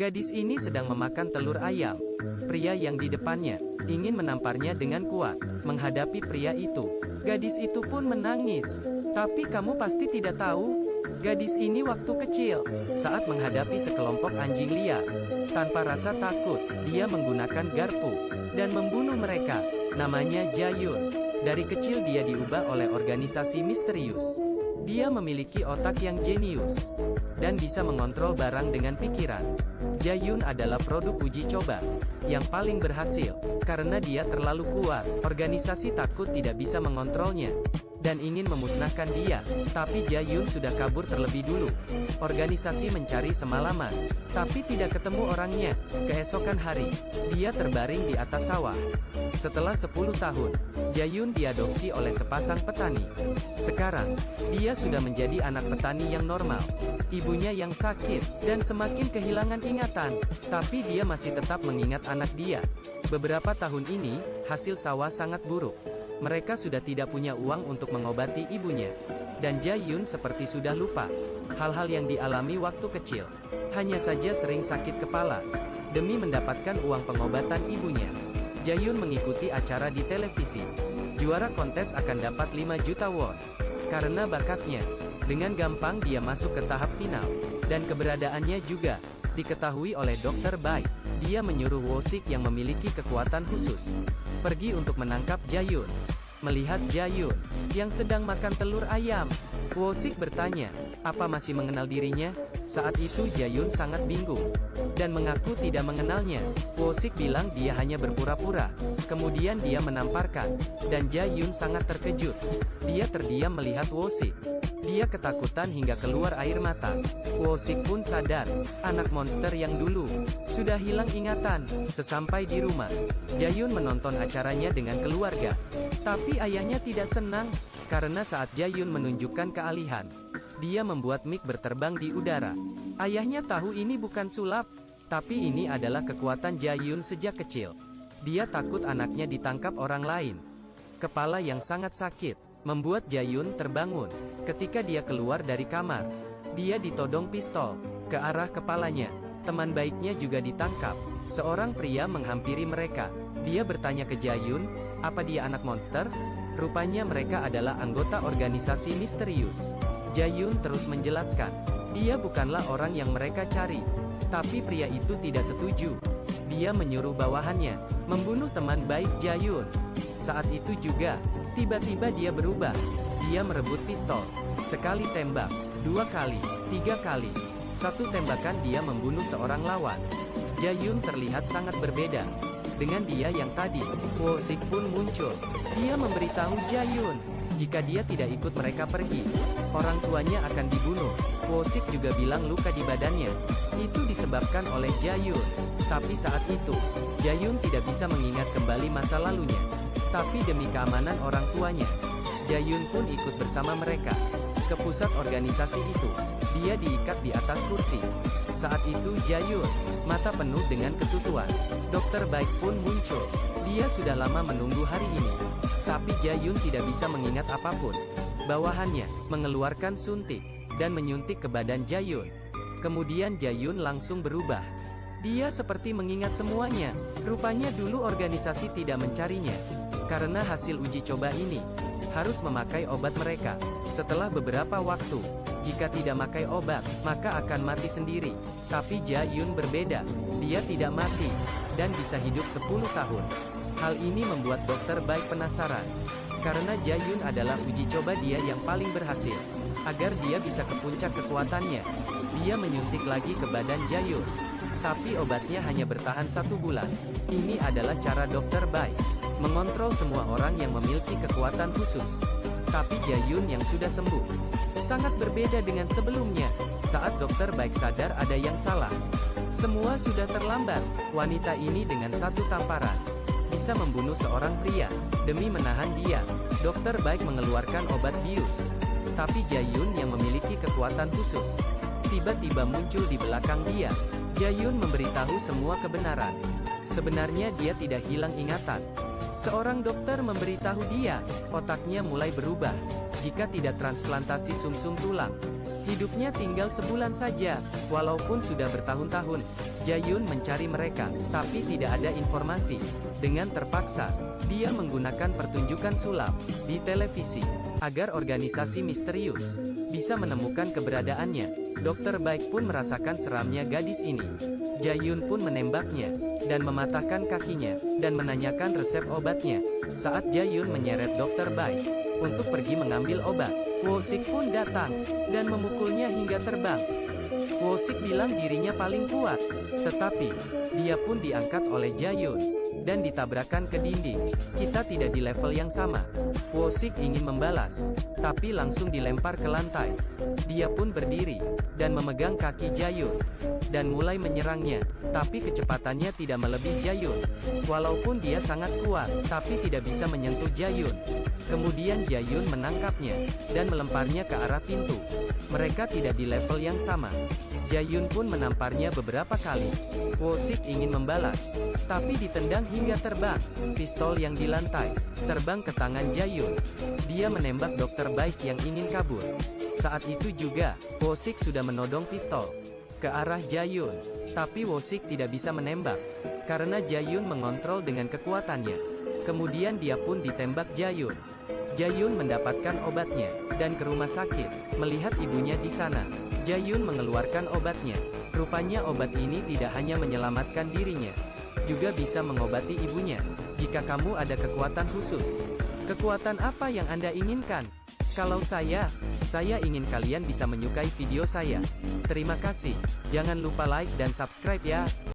Gadis ini sedang memakan telur ayam. Pria yang di depannya ingin menamparnya dengan kuat. Menghadapi pria itu, gadis itu pun menangis. Tapi kamu pasti tidak tahu, gadis ini waktu kecil, saat menghadapi sekelompok anjing liar, tanpa rasa takut, dia menggunakan garpu dan membunuh mereka. Namanya Jayun. Dari kecil dia diubah oleh organisasi misterius. Dia memiliki otak yang jenius dan bisa mengontrol barang dengan pikiran. Jayun adalah produk uji coba yang paling berhasil karena dia terlalu kuat. Organisasi takut tidak bisa mengontrolnya dan ingin memusnahkan dia, tapi Jayun sudah kabur terlebih dulu. Organisasi mencari semalaman, tapi tidak ketemu orangnya. Keesokan hari, dia terbaring di atas sawah. Setelah 10 tahun, Jayun diadopsi oleh sepasang petani. Sekarang, dia sudah menjadi anak petani yang normal. Ibunya yang sakit, dan semakin kehilangan ingatan, tapi dia masih tetap mengingat anak dia. Beberapa tahun ini, hasil sawah sangat buruk. Mereka sudah tidak punya uang untuk mengobati ibunya. Dan Jayun seperti sudah lupa hal-hal yang dialami waktu kecil. Hanya saja sering sakit kepala. Demi mendapatkan uang pengobatan ibunya, Jayun mengikuti acara di televisi. Juara kontes akan dapat 5 juta won. Karena bakatnya, dengan gampang dia masuk ke tahap final. Dan keberadaannya juga diketahui oleh Dr. Bai. Dia menyuruh Wosik yang memiliki kekuatan khusus pergi untuk menangkap Jayun. Melihat Jayun yang sedang makan telur ayam, Wosik bertanya, apa masih mengenal dirinya? Saat itu Jayun sangat bingung dan mengaku tidak mengenalnya. Wosik bilang dia hanya berpura-pura. Kemudian dia menamparkan, dan Jayun sangat terkejut. Dia terdiam melihat Wosik. Dia ketakutan hingga keluar air mata. Wosik pun sadar, anak monster yang dulu sudah hilang ingatan. Sesampai di rumah, Jayun menonton acaranya dengan keluarga. Tapi ayahnya tidak senang, karena saat Jayun menunjukkan kealihan, dia membuat mic berterbang di udara. Ayahnya tahu ini bukan sulap, tapi ini adalah kekuatan Jayun sejak kecil. Dia takut anaknya ditangkap orang lain. Kepala yang sangat sakit membuat Jayun terbangun. Ketika dia keluar dari kamar, dia ditodong pistol ke arah kepalanya. Teman baiknya juga ditangkap. Seorang pria menghampiri mereka. Dia bertanya ke Jayun, apa dia anak monster? Rupanya mereka adalah anggota organisasi misterius. Jayun terus menjelaskan, dia bukanlah orang yang mereka cari. Tapi pria itu tidak setuju. Dia menyuruh bawahannya membunuh teman baik Jayun. Saat itu juga, tiba-tiba dia berubah. Dia merebut pistol. Sekali tembak, 2 kali, 3 kali. 1 tembakan dia membunuh seorang lawan. Jayun terlihat sangat berbeda dengan dia yang tadi. Wosik pun muncul. Dia memberitahu Jayun, jika dia tidak ikut mereka pergi, orang tuanya akan dibunuh. Wosik juga bilang luka di badannya itu disebabkan oleh Jayun. Tapi saat itu, Jayun tidak bisa mengingat kembali masa lalunya. Tapi demi keamanan orang tuanya, Jayun pun ikut bersama mereka ke pusat organisasi itu. Dia diikat di atas kursi. Saat itu Jayun, mata penuh dengan ketutuan. Dokter baik pun muncul. Dia sudah lama menunggu hari ini. Tapi Jayun tidak bisa mengingat apapun. Bawahannya mengeluarkan suntik dan menyuntik ke badan Jayun. Kemudian Jayun langsung berubah. Dia seperti mengingat semuanya. Rupanya dulu organisasi tidak mencarinya karena hasil uji coba ini harus memakai obat mereka. Setelah beberapa waktu, jika tidak makai obat, maka akan mati sendiri. Tapi Jayun berbeda. Dia tidak mati dan bisa hidup 10 tahun. Hal ini membuat dokter baik penasaran, karena Jayun adalah uji coba dia yang paling berhasil. Agar dia bisa ke puncak kekuatannya, dia menyuntik lagi ke badan Jayun. Tapi obatnya hanya bertahan 1 bulan. Ini adalah cara dokter baik mengontrol semua orang yang memiliki kekuatan khusus. Tapi Jayun yang sudah sembuh sangat berbeda dengan sebelumnya. Saat dokter baik sadar ada yang salah, semua sudah terlambat. Wanita ini dengan 1 tamparan bisa membunuh seorang pria. Demi menahan dia, dokter baik mengeluarkan obat bius. Tapi Jayun yang memiliki kekuatan khusus tiba-tiba muncul di belakang dia. Jayun memberitahu semua kebenaran. Sebenarnya dia tidak hilang ingatan. Seorang dokter memberitahu dia, otaknya mulai berubah jika tidak transplantasi sumsum tulang. Hidupnya tinggal sebulan saja. Walaupun sudah bertahun-tahun, Jae-yun mencari mereka, tapi tidak ada informasi. Dengan terpaksa, dia menggunakan pertunjukan sulap di televisi, agar organisasi misterius bisa menemukan keberadaannya. Dokter Baik pun merasakan seramnya gadis ini. Jae-yun pun menembaknya, dan mematahkan kakinya, dan menanyakan resep obatnya. Saat Jae-yun menyeret Dokter Baik untuk pergi mengambil obat, Wo-sik pun datang, dan memukulnya hingga terbang. Wo-sik bilang dirinya paling kuat, tetapi dia pun diangkat oleh Jae-yun dan ditabrakkan ke dinding. Kita tidak di level yang sama. Wo-sik ingin membalas, tapi langsung dilempar ke lantai. Dia pun berdiri dan memegang kaki Jae-yun dan mulai menyerangnya, tapi kecepatannya tidak melebihi Jae-yun. Walaupun dia sangat kuat, tapi tidak bisa menyentuh Jae-yun. Kemudian Jae-yun menangkapnya dan melemparnya ke arah pintu. Mereka tidak di level yang sama. Jae-yun pun menamparnya beberapa kali. Wo-sik ingin membalas, tapi ditendang hingga terbang. Pistol yang di lantai terbang ke tangan Jae-yun. Dia menembak Dokter Baik yang ingin kabur. Saat itu juga, Wo-sik sudah menodong pistol ke arah Jae-yun. Tapi Wo-sik tidak bisa menembak, karena Jae-yun mengontrol dengan kekuatannya. Kemudian dia pun ditembak Jae-yun. Jae-yun mendapatkan obatnya, dan ke rumah sakit, melihat ibunya di sana. Jae-yun mengeluarkan obatnya. Rupanya obat ini tidak hanya menyelamatkan dirinya, juga bisa mengobati ibunya. Jika kamu ada kekuatan khusus, kekuatan apa yang Anda inginkan? Kalau saya ingin kalian bisa menyukai video saya. Terima kasih. Jangan lupa like dan subscribe ya.